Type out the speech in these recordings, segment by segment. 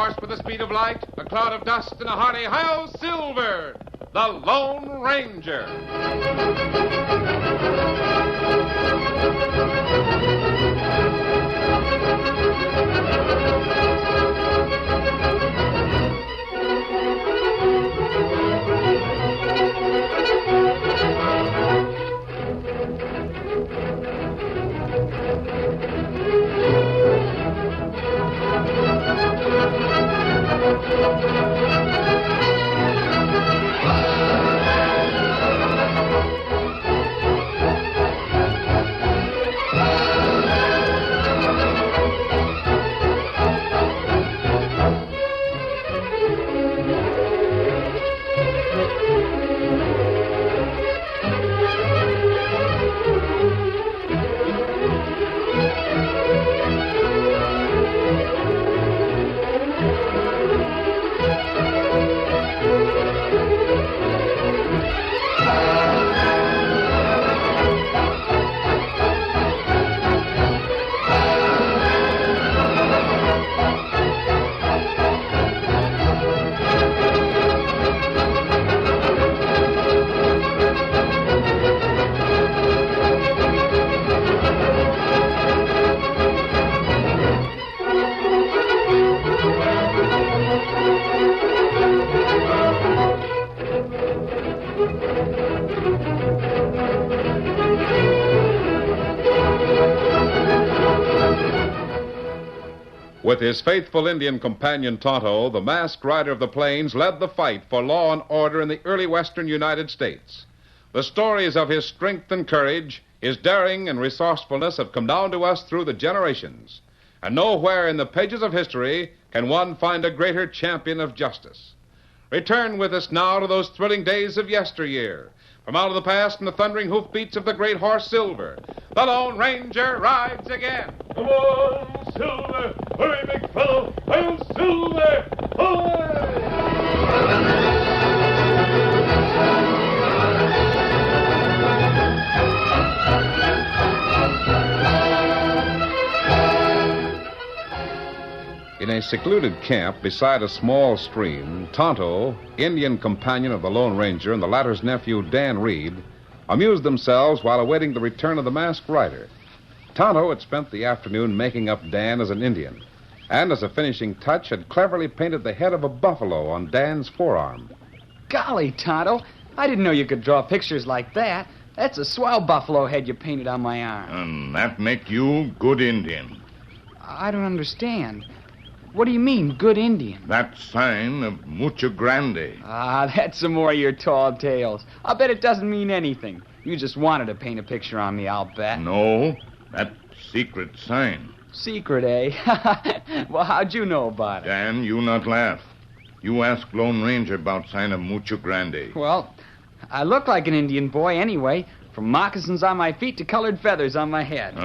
horse with the speed of light, a cloud of dust, and a hearty hi-yo Silver, the Lone Ranger. With his faithful Indian companion Tonto, the masked rider of the plains led the fight for law and order in the early western United States. The stories of his strength and courage, his daring and resourcefulness have come down to us through the generations. And nowhere in the pages of history can one find a greater champion of justice. Return with us now to those thrilling days of yesteryear. From out of the past and the thundering hoofbeats of the great horse Silver, the Lone Ranger rides again. Come on, Silver! Hurry, big fellow! I'll Silver! In a secluded camp beside a small stream, Tonto, Indian companion of the Lone Ranger, and the latter's nephew, Dan Reed, amused themselves while awaiting the return of the masked rider. Tonto had spent the afternoon making up Dan as an Indian, and as a finishing touch had cleverly painted the head of a buffalo on Dan's forearm. Golly, Tonto, I didn't know you could draw pictures like that. That's a swell buffalo head you painted on my arm. And that make you good Indian. I don't understand. What do you mean, good Indian? That sign of Mucho Grande. Ah, that's some more of your tall tales. I'll bet it doesn't mean anything. You just wanted to paint a picture on me, I'll bet. No, that secret sign. Secret, eh? Well, how'd you know about it? Dan, you not laugh. You ask Lone Ranger about sign of Mucho Grande. Well, I look like an Indian boy anyway, from moccasins on my feet to colored feathers on my head.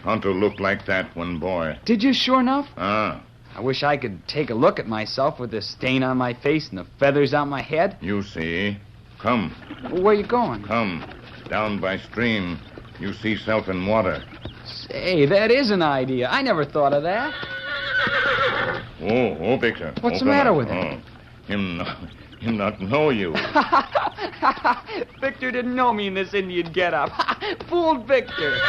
Tonto looked like that one boy. Did you, sure enough? Ah. I wish I could take a look at myself with this stain on my face and the feathers on my head. You see. Come. Where you going? Come. Down by stream. You see self in water. Say, that is an idea. I never thought of that. Oh, Victor. What's the matter with him? Him not know you. Victor didn't know me in this Indian getup. Fooled Victor.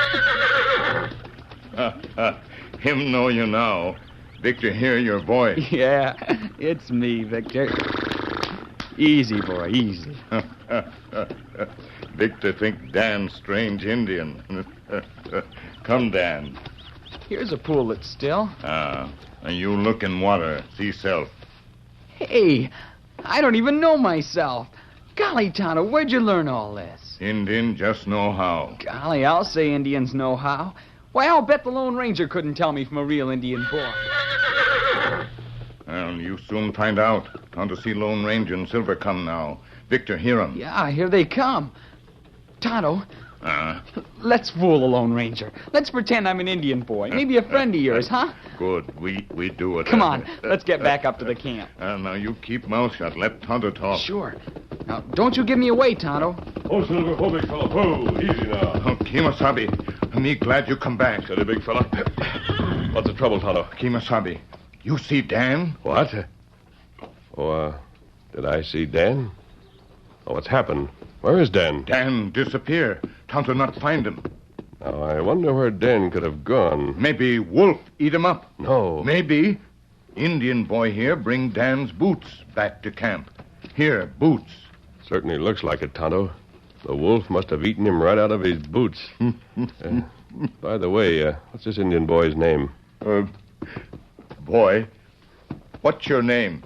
Him know you now. Victor, hear your voice. Yeah, it's me, Victor. Easy, boy, easy. Victor think Dan strange Indian. Come, Dan. Here's a pool that's still. And you look in water, see self. Hey, I don't even know myself. Golly, Tonto, where'd you learn all this? Indian just know how. Golly, I'll say Indians know how. Why, I'll bet the Lone Ranger couldn't tell me from a real Indian boy. Well, you soon find out. Want to see Lone Ranger and Silver come now. Victor, hear 'em. Yeah, here they come. Tonto, let's fool the Lone Ranger. Let's pretend I'm an Indian boy. Maybe a friend of yours, huh? Good. We do it. Come on, let's get back up to the camp. Now, you keep mouth shut. Let Tonto talk. Sure. Now, don't you give me away, Tonto. Oh, Silver, oh, big fella. Oh, easy now. Oh, Kemosabe, me glad you come back. Steady, big fella. What's the trouble, Tonto? Kemosabe, You see Dan? What? Did I see Dan? Oh, what's happened? Where is Dan? Dan disappear. Tonto not find him. Now, I wonder where Dan could have gone. Maybe wolf eat him up. No. Maybe Indian boy here bring Dan's boots back to camp. Here, boots. Certainly looks like it, Tonto. The wolf must have eaten him right out of his boots. By the way, what's this Indian boy's name? Boy, what's your name?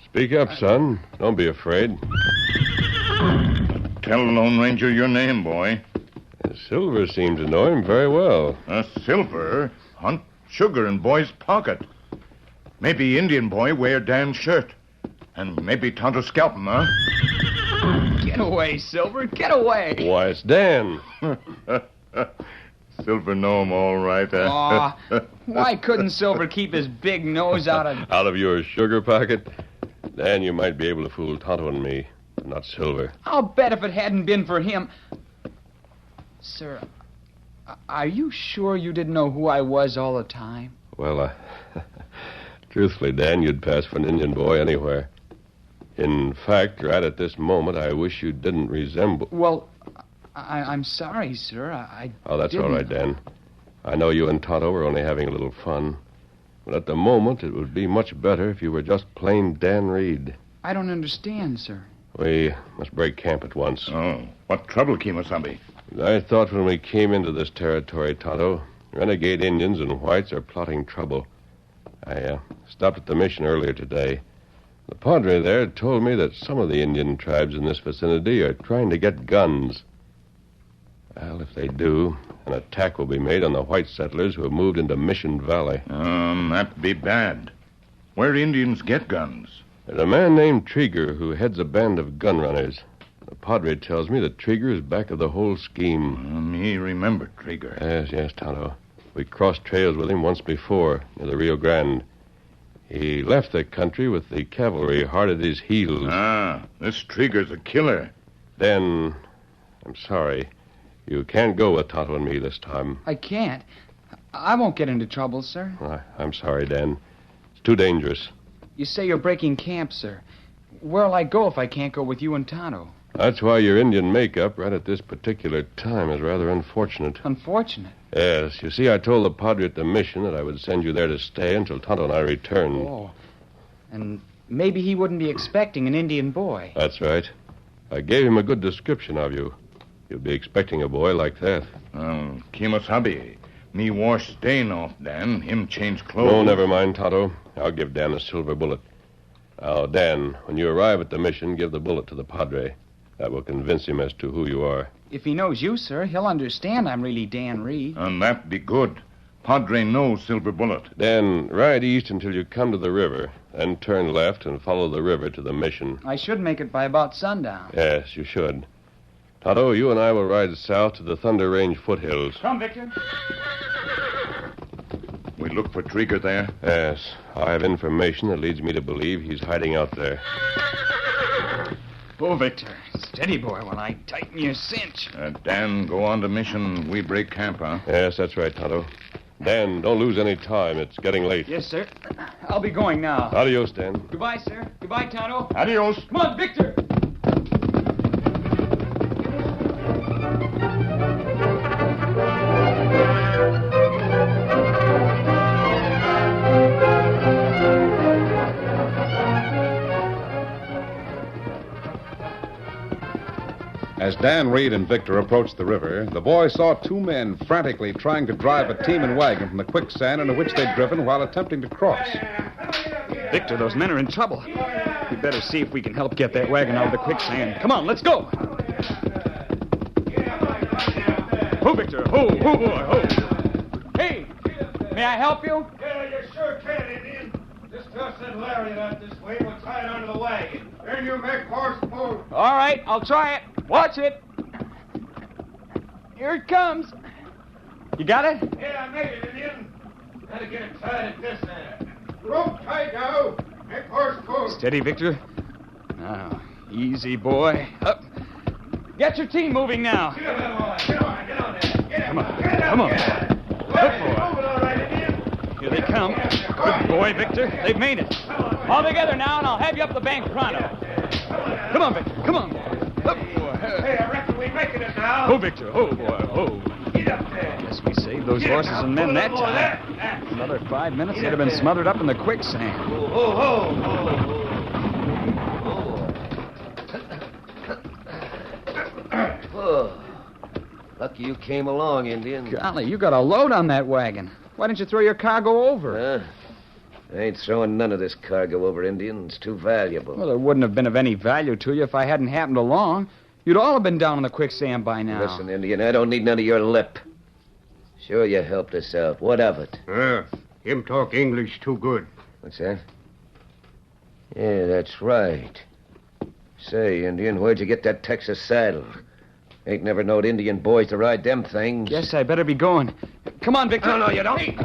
Speak up, son. Don't be afraid. Tell Lone Ranger your name, boy. Silver seemed to know him very well. Silver hunt sugar in boy's pocket. Maybe Indian boy wear Dan's shirt. And maybe Tonto scalp him, huh? Get away, Silver. Get away. Why, it's Dan. Silver know him all right, huh? Aw, why couldn't Silver keep his big nose out of... Out of your sugar pocket? Dan, you might be able to fool Tonto and me, but not Silver. I'll bet if it hadn't been for him... Sir, are you sure you didn't know who I was all the time? Well, truthfully, Dan, you'd pass for an Indian boy anywhere. In fact, right at this moment, I wish you didn't resemble... Well, I'm sorry, sir. Oh, that's didn't. all right, Dan. I know you and Tonto were only having a little fun. But at the moment, it would be much better if you were just plain Dan Reed. I don't understand, sir. We must break camp at once. Oh, what trouble, Kemosabe? I thought when we came into this territory, Tonto, renegade Indians and whites are plotting trouble. I stopped at the mission earlier today. The padre there told me that some of the Indian tribes in this vicinity are trying to get guns. Well, if they do, an attack will be made on the white settlers who have moved into Mission Valley. That'd be bad. Where Indians get guns? There's a man named Trigger who heads a band of gun runners. The padre tells me that Trigger is back of the whole scheme. Me remember Trigger. Yes, Tonto. We crossed trails with him once before, near the Rio Grande. He left the country with the cavalry hard at his heels. This Trigger's a killer. Then, I'm sorry. You can't go with Tonto and me this time. I can't. I won't get into trouble, sir. I'm sorry, Dan. It's too dangerous. You say you're breaking camp, sir. Where'll I go if I can't go with you and Tonto? That's why your Indian makeup right at this particular time is rather unfortunate. Unfortunate? Yes. You see, I told the padre at the mission that I would send you there to stay until Tonto and I returned. Oh. And maybe he wouldn't be expecting an Indian boy. That's right. I gave him a good description of you. You'd be expecting a boy like that. Kemosabe. Me wash stain off Dan. Him change clothes. Oh, never mind, Tonto. I'll give Dan a silver bullet. Now, Dan, when you arrive at the mission, give the bullet to the padre. That will convince him as to who you are. If he knows you, sir, he'll understand I'm really Dan Reed. And that be good. Padre knows silver bullet. Then ride east until you come to the river. Then turn left and follow the river to the mission. I should make it by about sundown. Yes, you should. Tonto, you and I will ride south to the Thunder Range foothills. Come, Victor. We look for Trigger there? Yes. I have information that leads me to believe he's hiding out there. Oh, Victor. Steady, boy, while I tighten your cinch. Dan, go on to mission. We break camp, huh? Yes, that's right, Tonto. Dan, don't lose any time. It's getting late. Yes, sir. I'll be going now. Adios, Dan. Goodbye, sir. Goodbye, Tonto. Adios. Come on, Victor. As Dan Reed and Victor approached the river, the boy saw two men frantically trying to drive a team and wagon from the quicksand into which they'd driven while attempting to cross. Victor, those men are in trouble. We better see if we can help get that wagon out of the quicksand. Come on, let's go. Ho, Victor. Ho, boy, ho. Hey, may I help you? Yeah, you sure can, Indian. Just toss that lariat out this way. We'll tie it onto the wagon. Then you make horse move. All right, I'll try it. Watch it. Here it comes. You got it? Yeah, I made it, Indian. Gotta get it tied at this end. Rope tight now. Make horse move. Steady, Victor. Now, easy, boy. Up. Get your team moving now. Get on there. Get Come on, Get come on. Get Up, boy. Moving all right, Indian. Here they come. Good boy, Victor. They've made it. All together now, and I'll have you up the bank pronto. Come on, Victor. Come on. Up. Hey, I reckon we're making it now. Oh, Victor. Oh, boy. Oh. Get up there. Guess we saved those horses and men that time. Another 5 minutes, they'd have been smothered up in the quicksand. Oh, lucky you came along, Indian. Golly, you got a load on that wagon. Why didn't you throw your cargo over? I ain't throwing none of this cargo over, Indian. It's too valuable. Well, it wouldn't have been of any value to you if I hadn't happened along. You'd all have been down in the quicksand by now. Listen, Indian, I don't need none of your lip. Sure you helped us out. What of it? Him talk English too good. What's that? Yeah, that's right. Say, Indian, where'd you get that Texas saddle? Ain't never knowed Indian boys to ride them things. Guess I better be going. Come on, Victor. No, you don't. Hey,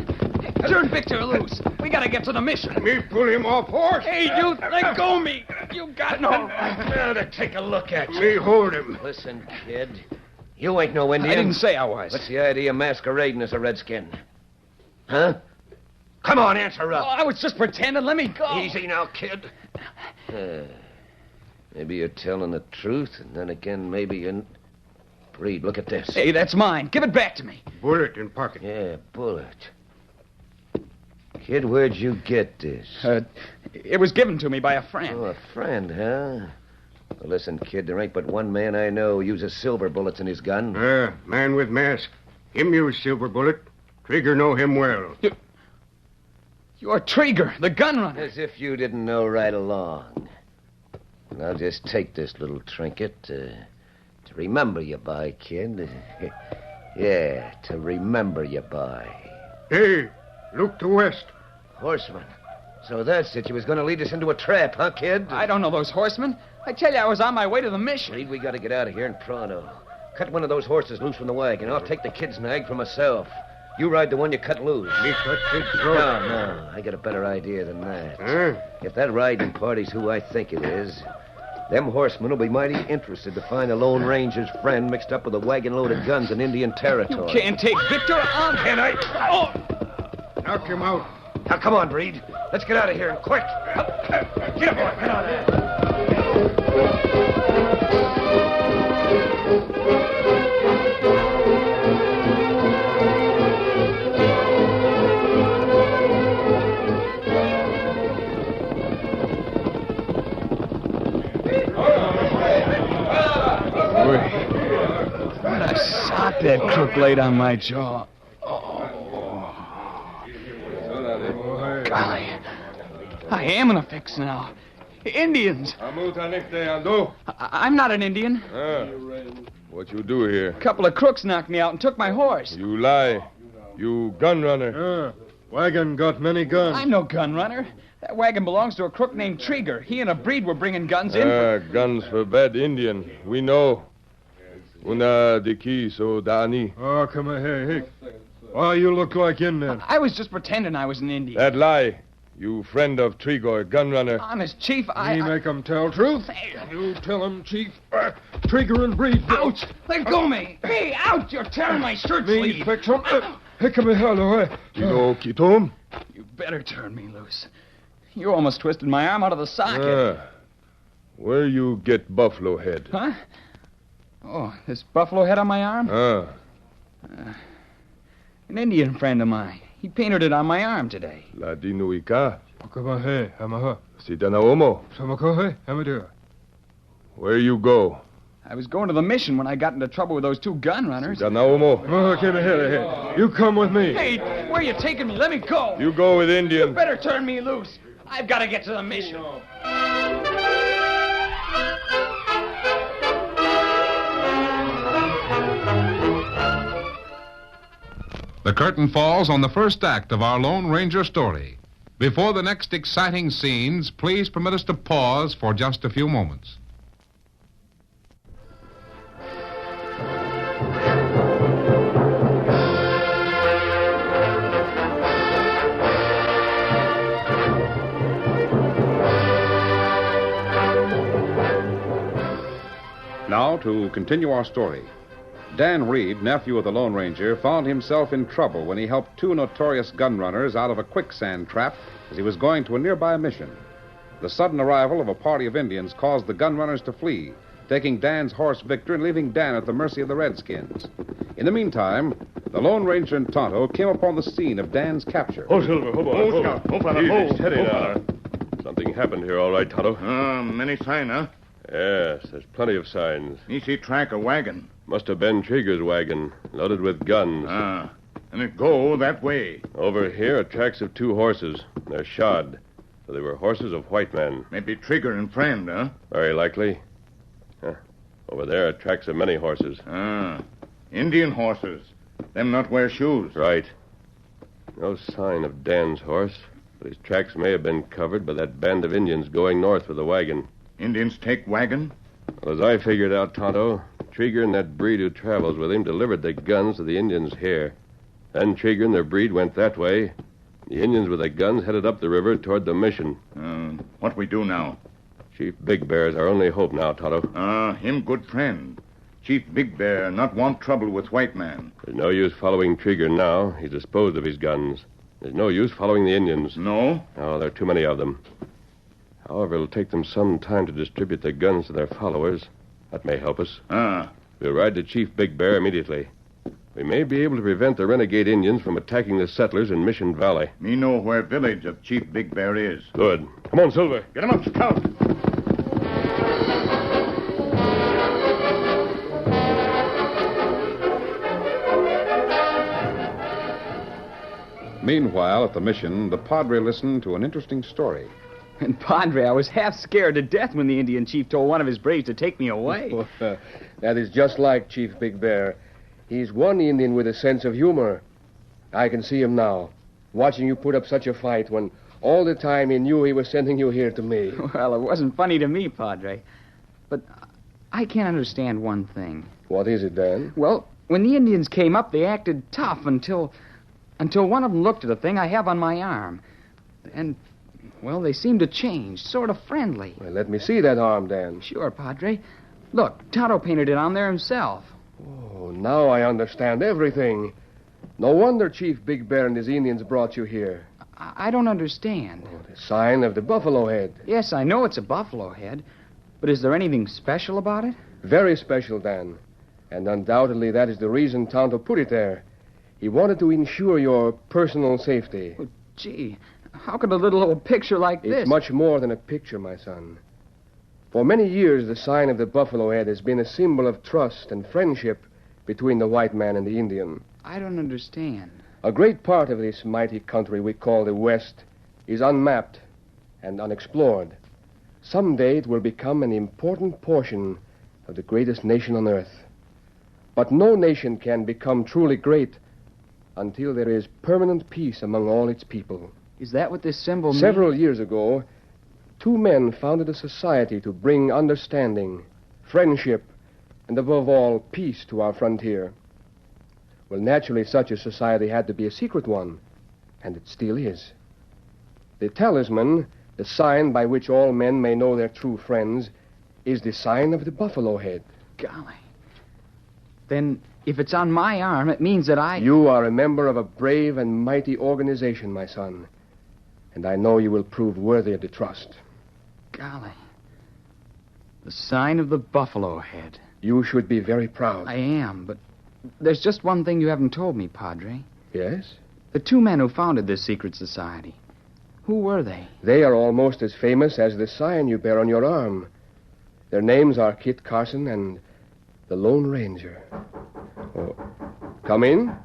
turn Victor loose. We gotta get to the mission. Me pull him off horse. Hey, you let go of me. You got no... Better take a look at you. Me hold him. Listen, kid. You ain't no Indian. I didn't say I was. What's the idea of masquerading as a redskin? Huh? Come on, answer Oh, up. I was just pretending. Let me go. Easy now, kid. Maybe you're telling the truth, and then again, maybe you're... Reed, look at this. Hey, that's mine. Give it back to me. Bullet in pocket. Yeah, bullet. Kid, where'd you get this? It was given to me by a friend. Oh, a friend, huh? Well, listen, kid, there ain't but one man I know who uses silver bullets in his gun. Man with mask. Him use silver bullet. Trigger know him well. You're Trigger, the gun runner. As if you didn't know right along. Now just take this little trinket to remember you by, kid. Yeah, to remember you by. Hey, look to west. Horseman. So that's it. You was going to lead us into a trap, huh, kid? I don't know those horsemen. I tell you, I was on my way to the mission. Reed, we got to get out of here in pronto. Cut one of those horses loose from the wagon. I'll take the kid's nag for myself. You ride the one you cut loose. Me cut kid's throat. No. I got a better idea than that. If that riding party's who I think it is, them horsemen will be mighty interested to find the Lone Ranger's friend mixed up with a wagon load of guns in Indian territory. You can't take Victor on. Can I? Oh! Knock him out. Now, come on, Breed. Let's get out of here, and quick. Get boy. Get on there. What a shot that crook laid on my jaw. Golly. I am in a fix now. Indians. I'm not an Indian. What you do here? A couple of crooks knocked me out and took my horse. You lie. You gun runner. Wagon got many guns. I'm no gun runner. That wagon belongs to a crook named Trigger. He and a breed were bringing guns in. Guns for bad Indian. We know. Una de ki so dani. Oh, come on, hey. Why you look like Indian? I was just pretending I was an Indian. That lie. You friend of Trigger, gun runner. Honest, Chief, I... make 'em tell truth. You tell 'em, Chief. Trigger and Breed. Ouch! Let go of me! Hey, ouch! You're tearing my shirt Me sleeve. fix 'em. Hey, come here, hello. Kito kitom. You better turn me loose. You almost twisted my arm out of the socket. Where you get buffalo head? Huh? Oh, this buffalo head on my arm? An Indian friend of mine. He painted it on my arm today. La dinuika. Kamahe, hamaha. Sidana omo. Samakohe, hamadura. Where you go? I was going to the mission when I got into trouble with those two gun runners. Sidana omo. Oh, come here. You come with me. Hey, where are you taking me? Let me go. You go with You Indian. better turn me loose. I've got to get to the mission. The curtain falls on the first act of our Lone Ranger story. Before the next exciting scenes, please permit us to pause for just a few moments. Now, to continue our story. Dan Reed, nephew of the Lone Ranger, found himself in trouble when he helped two notorious gun runners out of a quicksand trap as he was going to a nearby mission. The sudden arrival of a party of Indians caused the gun runners to flee, taking Dan's horse Victor and leaving Dan at the mercy of the Redskins. In the meantime, the Lone Ranger and Tonto came upon the scene of Dan's capture. Oh, Silver, hold on. Oh, Scout. Oh, fella. Easy, Oh, steady oh, now. fella. Something happened here, all right, Tonto. Many sign, huh? Yes, there's plenty of signs. Me see track a wagon. Must have been Trigger's wagon, loaded with guns. And it go that way. Over here are tracks of two horses. They're shod. So they were horses of white men. Maybe Trigger and friend, huh? Very likely. Over there are tracks of many horses. Indian horses. Them not wear shoes. Right. No sign of Dan's horse, but his tracks may have been covered by that band of Indians going north with the wagon. Indians take wagon? Well, as I figured out, Tonto, Trigger and that breed who travels with him delivered the guns to the Indians here. Then Trigger and their breed went that way. The Indians with the guns headed up the river toward the mission. What we do now? Chief Big Bear is our only hope now, Tonto. Him good friend. Chief Big Bear not want trouble with white man. There's no use following Trigger now. He's disposed of his guns. There's no use following the Indians. No? Oh, there are too many of them. However, it'll take them some time to distribute their guns to their followers. That may help us. We'll ride to Chief Big Bear immediately. We may be able to prevent the renegade Indians from attacking the settlers in Mission Valley. Me know where village of Chief Big Bear is. Good. Come on, Silver. Get him up, Scout. Meanwhile, at the mission, the Padre listened to an interesting story. And, Padre, I was half scared to death when the Indian chief told one of his braves to take me away. That is just like Chief Big Bear. He's one Indian with a sense of humor. I can see him now, watching you put up such a fight when all the time he knew he was sending you here to me. Well, it wasn't funny to me, Padre. But I can't understand one thing. What is it, Dan? Well, when the Indians came up, they acted tough until one of them looked at the thing I have on my arm. And, well, they seemed to change, sort of friendly. Well, let me see that arm, Dan. Sure, Padre. Look, Tonto painted it on there himself. Oh, now I understand everything. No wonder Chief Big Bear and his Indians brought you here. I don't understand. Oh, the sign of the buffalo head. Yes, I know it's a buffalo head. But is there anything special about it? Very special, Dan. And undoubtedly that is the reason Tonto put it there. He wanted to ensure your personal safety. Oh, gee, how could a little old picture like this... It's much more than a picture, my son. For many years, the sign of the buffalo head has been a symbol of trust and friendship between the white man and the Indian. I don't understand. A great part of this mighty country we call the West is unmapped and unexplored. Someday it will become an important portion of the greatest nation on earth. But no nation can become truly great until there is permanent peace among all its people. Is that what this symbol means? Several years ago, two men founded a society to bring understanding, friendship, and above all, peace to our frontier. Well, naturally, such a society had to be a secret one, and it still is. The talisman, the sign by which all men may know their true friends, is the sign of the buffalo head. Golly. Then, if it's on my arm, it means that I... You are a member of a brave and mighty organization, my son. And I know you will prove worthy of the trust. Golly. The sign of the buffalo head. You should be very proud. I am, but there's just one thing you haven't told me, Padre. Yes? The two men who founded this secret society. Who were they? They are almost as famous as the sign you bear on your arm. Their names are Kit Carson and the Lone Ranger. Oh, come in.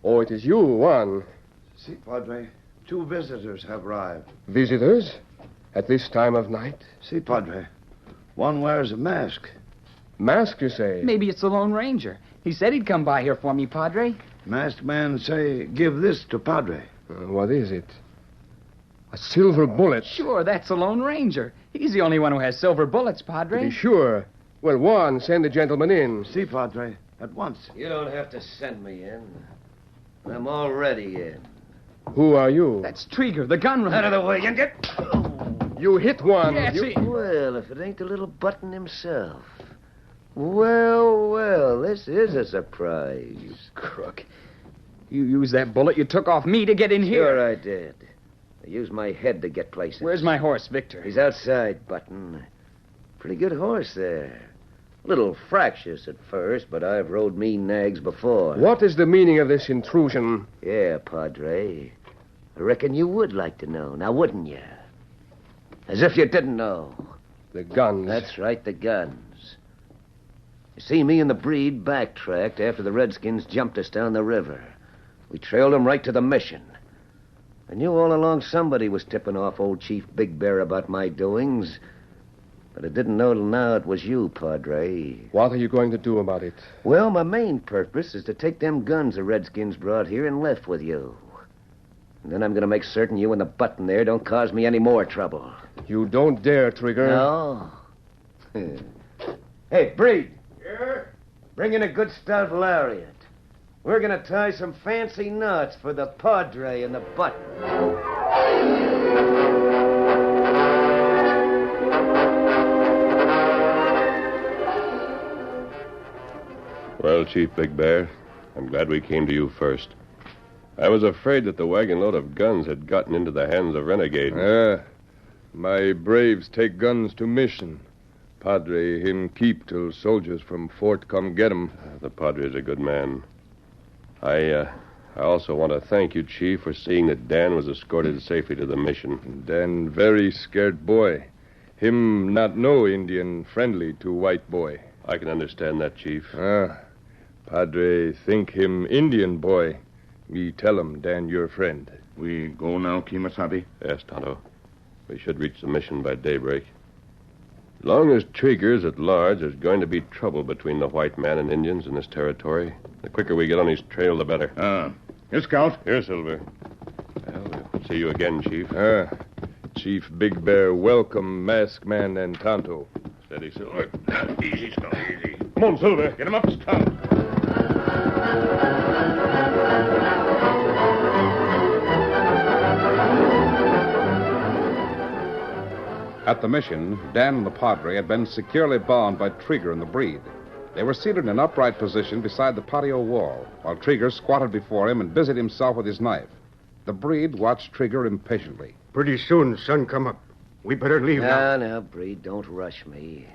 Oh, it is you, Juan. Si, Padre. Two visitors have arrived. Visitors? At this time of night? Si, Padre. One wears a mask. Mask, you say? Maybe it's the Lone Ranger. He said he'd come by here for me, Padre. Masked man say, give this to Padre. What is it? A silver bullet. Sure, that's the Lone Ranger. He's the only one who has silver bullets, To Padre. be sure. Well, Juan, send the gentleman in. Si, Padre. At once. You don't have to send me in. I'm already in. Who are you? That's Trigger, the gun runner. Out of the way, you get... You hit Juan. Yes, You- he- Well, if it ain't the little button himself. Well, well, this is a surprise. Crook. You used that bullet you took off me to get in here. Sure I did. I used my head to get places. Where's my horse, Victor? He's outside, Button. Pretty good horse there. A little fractious at first, but I've rode mean nags before. What is the meaning of this intrusion? Yeah, Padre. I reckon you would like to know, now wouldn't you? As if you didn't know. The guns. That's right, the guns. You see, me and the breed backtracked after the Redskins jumped us down the river. We trailed them right to the mission. I knew all along somebody was tipping off old Chief Big Bear about my doings, but I didn't know till now it was you, Padre. What are you going to do about it? Well, my main purpose is to take them guns the Redskins brought here and left with you. And then I'm going to make certain you and the Button there don't cause me any more trouble. You don't dare, Trigger. No? Hey, Breed. Yeah? Bring in a good stout lariat. We're going to tie some fancy knots for the Padre and the Button. Well, Chief Big Bear, I'm glad we came to you first. I was afraid that the wagon load of guns had gotten into the hands of renegades. My braves take guns to mission. Padre him keep till soldiers from fort come get 'em. The Padre's a good man. I also want to thank you, Chief, for seeing that Dan was escorted safely to the mission. Dan very scared boy. Him not know Indian friendly to white boy. I can understand that, Chief. Padre think him Indian boy. Me tell him Dan your friend. We go now, Kimasabi? Yes, Tonto. We should reach the mission by daybreak. Long as Trigger's at large, there's going to be trouble between the white man and Indians in this territory. The quicker we get on his trail, the better. Here, Scout. Here, Silver. Well, we'll see you again, Chief. Chief Big Bear welcome Masked Man and Tonto. Steady, Silver. Easy, Scout, easy. Come on, Silver. Get him up, Scout. At the mission, Dan and the Padre had been securely bound by Trigger and the breed. They were seated in an upright position beside the patio wall, while Trigger squatted before him and busied himself with his knife. The breed watched Trigger impatiently. Pretty soon, sun come up. We better leave now. Now, Breed, don't rush me.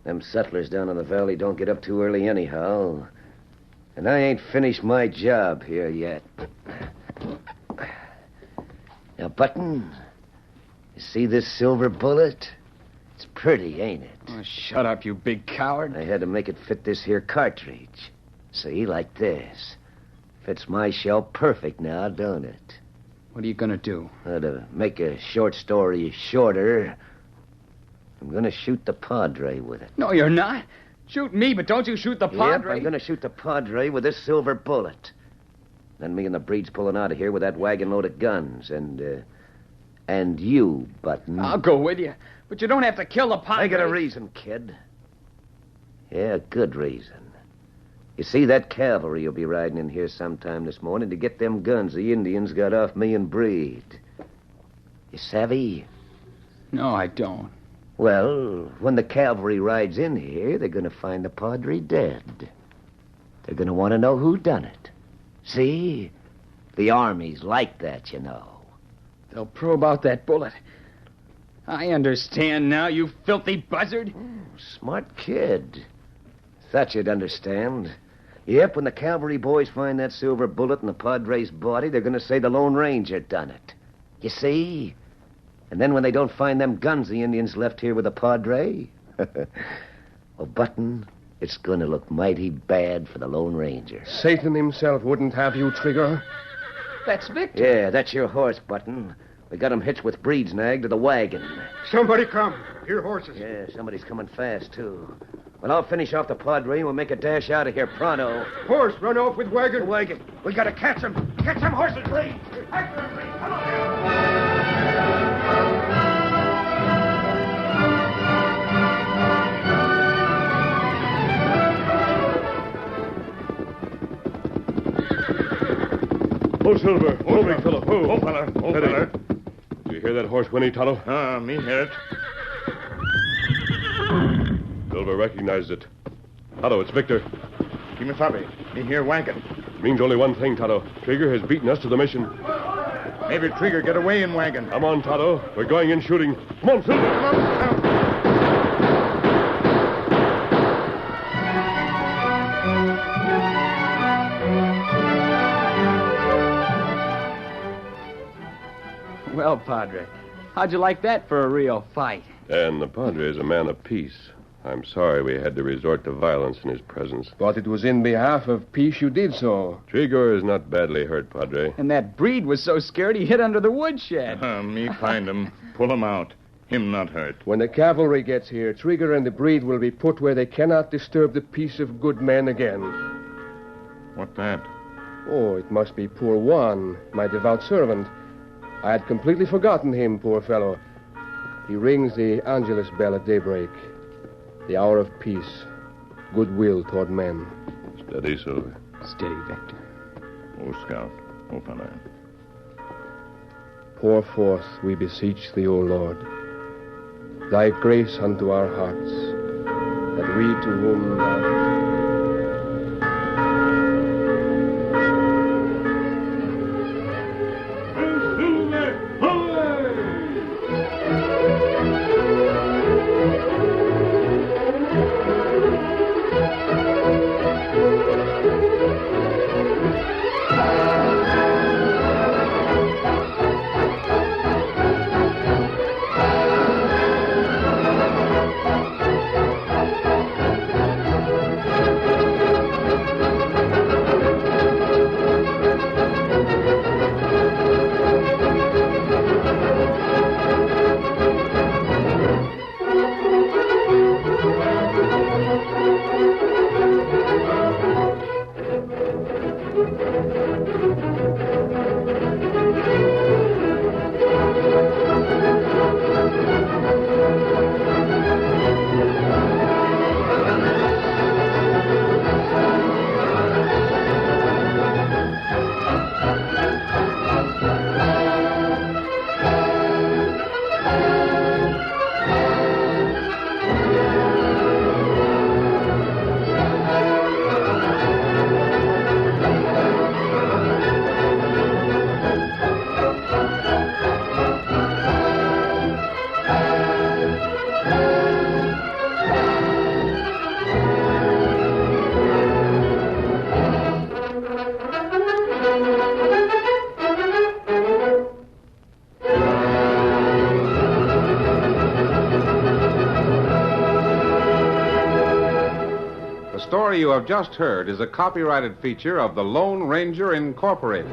Them settlers down in the valley don't get up too early anyhow. And I ain't finished my job here yet. Now, Button, you see this silver bullet? It's pretty, ain't it? Oh, shut up, you big coward. I had to make it fit this here cartridge. See, like this. Fits my shell perfect now, don't it? What are you going to do? To make a short story shorter, I'm going to shoot the Padre with it. No, you're not. Shoot me, but don't you shoot the Padre. Yep, I'm going to shoot the Padre with this silver bullet. Then me and the breed's pulling out of here with that wagon load of guns. And you, Button. I'll go with you. But you don't have to kill the Padre. I got a reason, kid. Yeah, a good reason. You see, that cavalry will be riding in here sometime this morning to get them guns the Indians got off me and Breed. You savvy? No, I don't. Well, when the cavalry rides in here, they're going to find the Padre dead. They're going to want to know who done it. See? The army's like that, you know. They'll probe out that bullet. I understand now, you filthy buzzard. Smart kid. Thought you'd understand. Yep, when the cavalry boys find that silver bullet in the Padre's body, they're going to say the Lone Ranger done it. You see? And then when they don't find them guns the Indians left here with the Padre, well, Button, it's going to look mighty bad for the Lone Ranger. Satan himself wouldn't have you, Trigger. That's Victor. Yeah, that's your horse, Button. We got him hitched with Breed's nag to the wagon. Somebody come. Here, horses. Yeah, somebody's coming fast, too. Well, I'll finish off the Padre and we'll make a dash out of here pronto. Horse, run off with wagon. The wagon. We got to catch him. Catch them horses, Breed. After him, Breed. Come on. Oh, Silver. Oh, big fellow. Oh, fella. Oh, Steady. fella. Did you hear that horse whinny, Tonto? Me hear it. Silver recognized it. Tonto, it's Victor. Kimasabi, me here wagon. Means only one thing, Tonto. Trigger has beaten us to the mission. Maybe Trigger get away in wagon. Come on, Tonto. We're going in shooting. Come on, Silver. Well, Padre, how'd you like that for a real fight? And the Padre is a man of peace. I'm sorry we had to resort to violence in his presence. But it was in behalf of peace you did so. Trigger is not badly hurt, Padre. And that breed was so scared he hid under the woodshed. Me find him, pull him out. Him not hurt. When the cavalry gets here, Trigger and the breed will be put where they cannot disturb the peace of good men again. What that? Oh, it must be poor Juan, my devout servant. I had completely forgotten him, poor fellow. He rings the Angelus bell at daybreak. The hour of peace, goodwill toward men. Steady, Silver. Steady, Victor. Oh, Scout. Oh, Father. Pour forth, we beseech thee, O Lord, thy grace unto our hearts, that we to whom thou... The story you have just heard is a copyrighted feature of the Lone Ranger Incorporated.